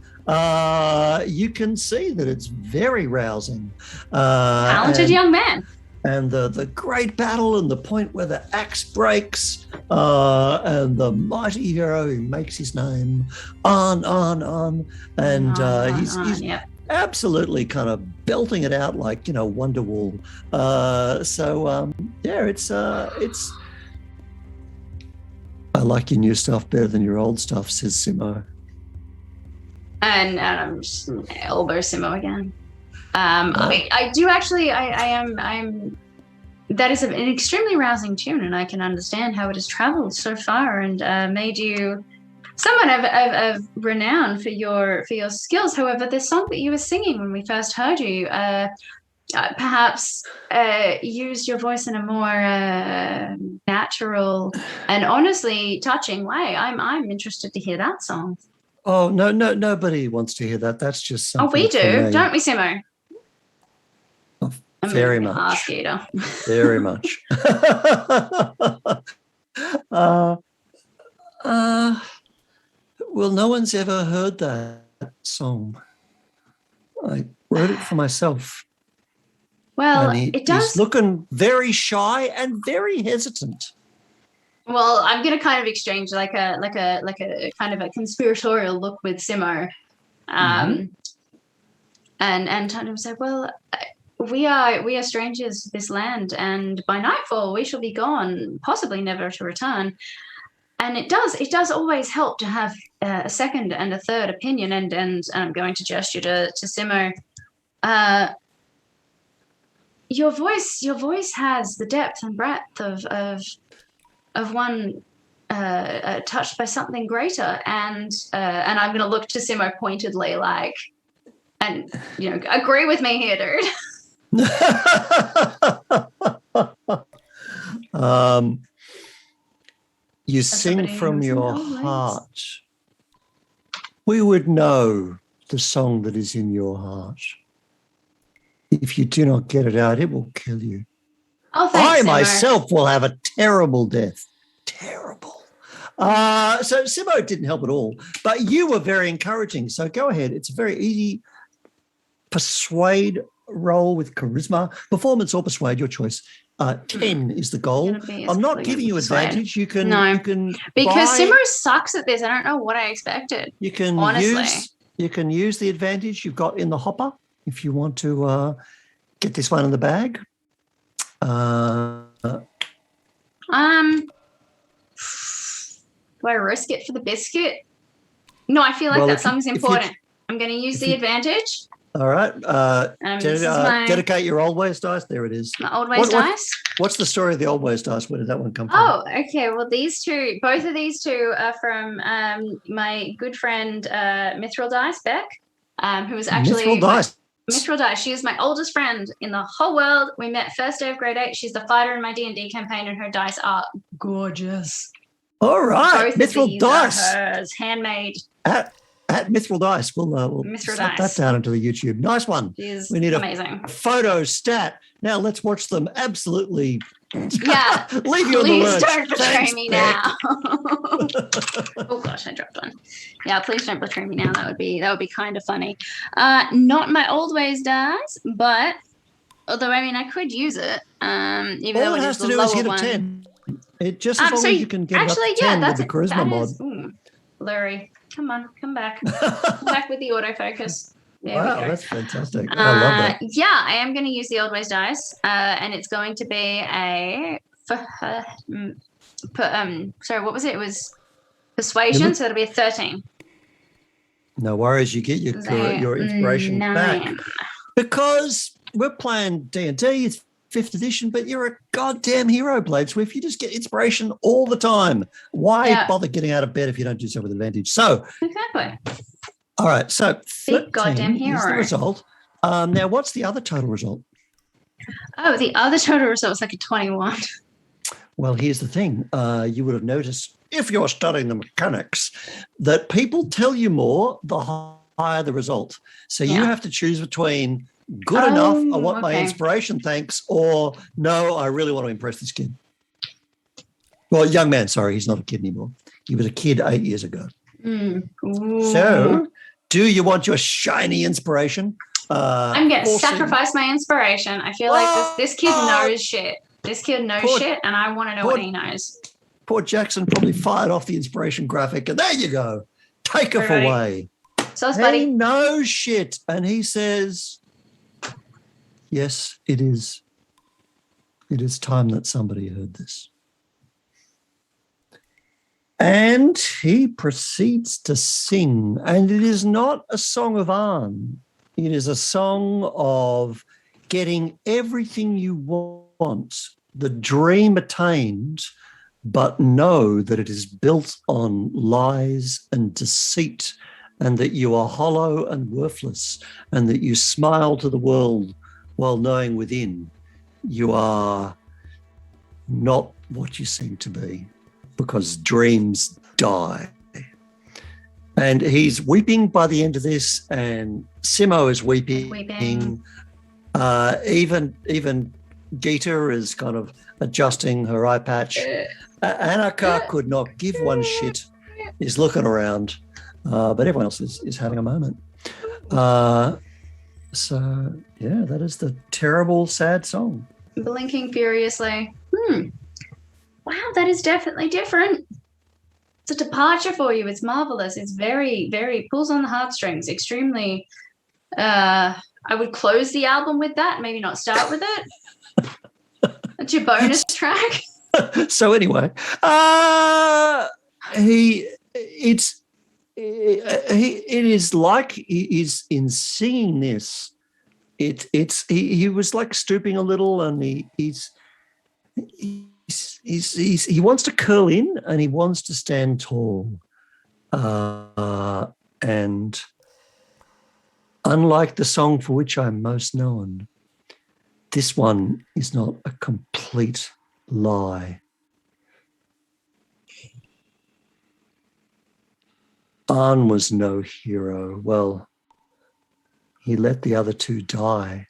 You can see that it's very rousing. Talented young man. And the great battle and the point where the axe breaks and the mighty hero who makes his name on. And he's yep. absolutely kind of belting it out like, Wonderwall. It's I like your new stuff better than your old stuff, says Simo. And I'm just elbow Simo again. I do actually. I am. That is an extremely rousing tune, and I can understand how it has travelled so far and made you someone of renown for your skills. However, the song that you were singing when we first heard you, perhaps used your voice in a more natural and honestly touching way. I'm interested to hear that song. Oh no, nobody wants to hear that. That's just something. Oh, we do, don't we, Simo? Very much. Very much. Well, no one's ever heard that song. I wrote it for myself. Well, it does. He's looking very shy and very hesitant. Well, I'm going to kind of exchange like a kind of a conspiratorial look with Simo, and kind of say, well, we are strangers to this land, and by nightfall we shall be gone, possibly never to return. And it does always help to have a second and a third opinion. And I'm going to gesture to Simo. Your voice has the depth and breadth of one touched by something greater, and I'm going to look to Simo pointedly, like, and agree with me here, dude. You sing from your heart. We would know the song that is in your heart. If you do not get it out, it will kill you. Oh, thanks, I Simo. myself will have a terrible death. Terrible. So Simo didn't help at all, but you were very encouraging. So go ahead. It's a very easy persuade roll with charisma, performance or persuade, your choice. 10 is the goal. I'm not giving you advantage. You can because Simo sucks at this. I don't know what I expected. You can use the advantage you've got in the hopper if you want to get this one in the bag. Do I risk it for the biscuit? No, I feel like that song's important. I'm going to use the advantage. All right. Dedicate your old ways dice. There it is. My old ways dice. What's the story of the old ways dice? Where did that one come from? Oh, okay. Well, both of these two are from my good friend Mithril Dice, Beck, who was actually Mithril Dice. She is my oldest friend in the whole world. We met first day of grade 8. She's the fighter in my D&D campaign, and her dice are gorgeous. All right. Both Mithril of these Dice. are hers, handmade. At Mithril Dice. We'll slap that down into the YouTube. Nice one. She's we need amazing. A photo stat. Now let's watch them absolutely. Yeah. Leave you on the lurch. Please don't betray me now. Oh gosh, I dropped one. Yeah, please don't betray me now. That would be kind of funny. Not my old ways dice, but although I could use it. Even all though it has to do is hit a 10. It just as long as you can get up to 10 with the charisma mod. Blurry. Come on, come back. Come back with the autofocus. Wow, that's fantastic. I love that. Yeah, I am going to use the old ways dice, and it's going to be a sorry, what was it? It was persuasion, so it'll be a 13. No worries, you get your inspiration 9. back because we're playing D&D. It's 5th edition, but you're a goddamn hero, Blaedswith. You just get inspiration all the time. Why bother getting out of bed if you don't do so with advantage? So exactly. All right, so 13 goddamn hero. is the result. Now, what's the other total result? Oh, the other total result was like a 21. Well, here's the thing. You would have noticed, if you're studying the mechanics, that people tell you more the higher the result. So you Yeah. have to choose between good enough, I want my okay. inspiration, thanks, or no, I really want to impress this kid. Well, young man, sorry, he's not a kid anymore. He was a kid 8 years ago. So do you want your shiny inspiration? I'm going to forcing- sacrifice my inspiration. I feel like this kid knows shit. This kid knows shit, and I want to know what he knows. Poor Jackson probably fired off the inspiration graphic, and there you go. Take her away. So, He buddy. knows shit, and he says, yes, it is. It is time that somebody heard this. And he proceeds to sing, and it is not a song of Arn. It is a song of getting everything you want, the dream attained, but know that it is built on lies and deceit, and that you are hollow and worthless, and that you smile to the world while knowing within you are not what you seem to be, because dreams die. And he's weeping by the end of this, and Simo is weeping. Even Gita is kind of adjusting her eye patch. Annika could not give one shit, is looking around, but everyone else is having a moment. So, yeah, that is the terrible, sad song. Blinking furiously. Wow, that is definitely different. It's a departure for you. It's marvelous. It's very, very pulls on the heartstrings. Extremely. I would close the album with that. Maybe not start with it. That's your bonus track. So anyway, it is like he is in seeing this. He was like stooping a little, and he wants to curl in, and he wants to stand tall. And unlike the song for which I'm most known, this one is not a complete lie. Arn was no hero. Well, he let the other two die.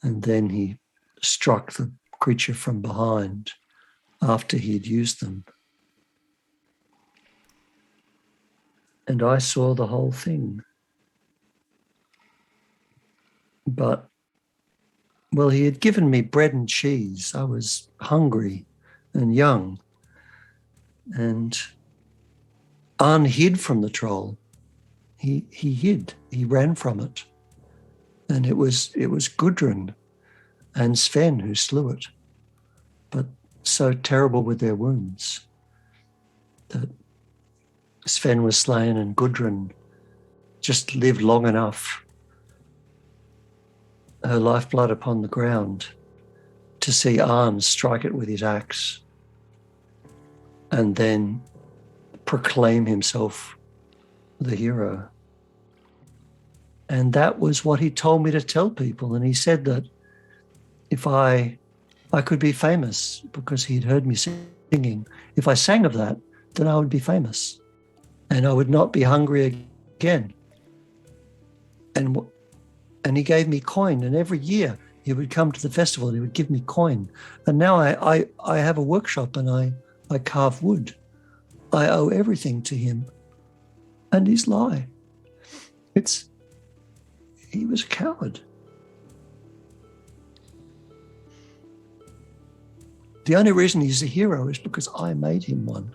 And then he struck the creature from behind after he had used them. And I saw the whole thing. But, well, he had given me bread and cheese. I was hungry and young. And Arn hid from the troll. He hid. He ran from it. And it was Gudrun and Sven who slew it. But so terrible were their wounds that Sven was slain and Gudrun just lived long enough, her lifeblood upon the ground, to see Arn strike it with his axe and then proclaim himself the hero. And that was what he told me to tell people. And he said that if I could be famous because he'd heard me singing, if I sang of that, then I would be famous and I would not be hungry again. And he gave me coin, and every year he would come to the festival and he would give me coin. And now I have a workshop and I carve wood. I owe everything to him and his lie. He was a coward. The only reason he's a hero is because I made him one.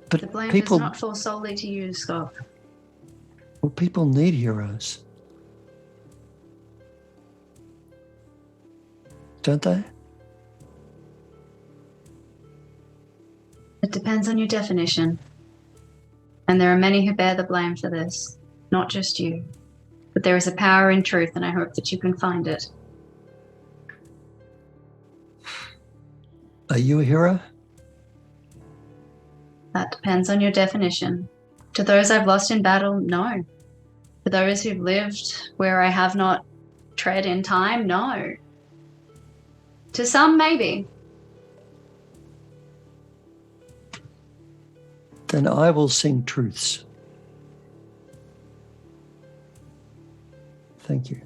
But the blame people does not fall solely to you, Scott. Well, people need heroes. Don't they? It depends on your definition. And there are many who bear the blame for this, not just you. But there is a power in truth, and I hope that you can find it. Are you a hero? That depends on your definition. To those I've lost in battle, no. For those who've lived where I have not tread in time, no. To some, maybe. Then I will sing truths. Thank you.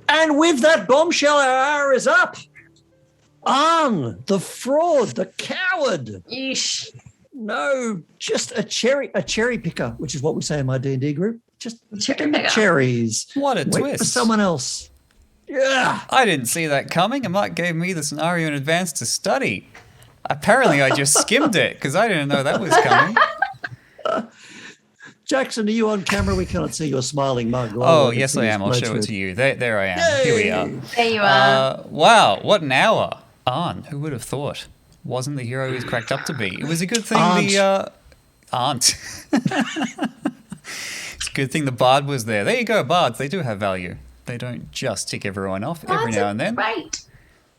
And with that bombshell, our hour is up. Arn, the fraud, the coward. Yeesh. No, just a cherry picker, which is what we say in my D&D group. Just picking the picker. cherries. What a Wait twist. for someone else. Yeah. I didn't see that coming, and Mark gave me the scenario in advance to study. Apparently, I just skimmed it because I didn't know that was coming. Jackson, are you on camera? We cannot see your smiling mug. Oh, yes, I am. I'll show it to you. There I am. Yay! Here we are. There you are. Wow, what an hour. Arn, who would have thought? Wasn't the hero he's cracked up to be. It was a good thing Aunt. It's a good thing the bard was there. There you go, bards. They do have value. They don't just tick everyone off every now and then. Right.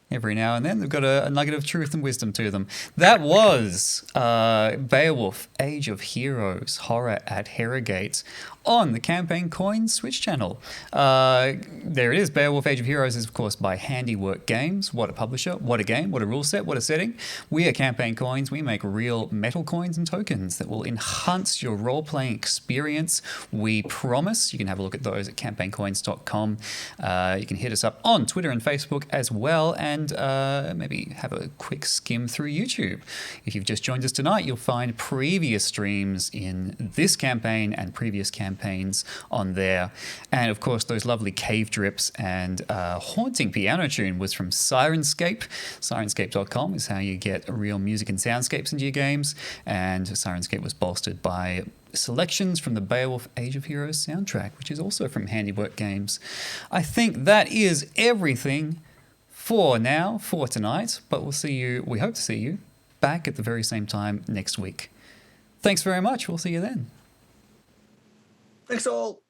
Every now and then, they've got a nugget of truth and wisdom to them. That was BEOWULF Age of Heroes Horror at Herrogate on the Campaign Coins Switch channel. There it is. BEOWULF Age of Heroes is, of course, by Handiwork Games. What a publisher. What a game. What a rule set. What a setting. We are Campaign Coins. We make real metal coins and tokens that will enhance your role-playing experience. We promise. You can have a look at those at campaigncoins.com. You can hit us up on Twitter and Facebook as well, and maybe have a quick skim through YouTube. If you've just joined us tonight, you'll find previous streams in this campaign and previous campaigns on there. And of course, those lovely cave drips and haunting piano tune was from Sirenscape. Sirenscape.com is how you get real music and soundscapes into your games. And Sirenscape was bolstered by selections from the BEOWULF Age of Heroes soundtrack, which is also from Handiwork Games. I think that is everything for now, for tonight, but we hope to see you back at the very same time next week. Thanks very much. We'll see you then. Thanks all.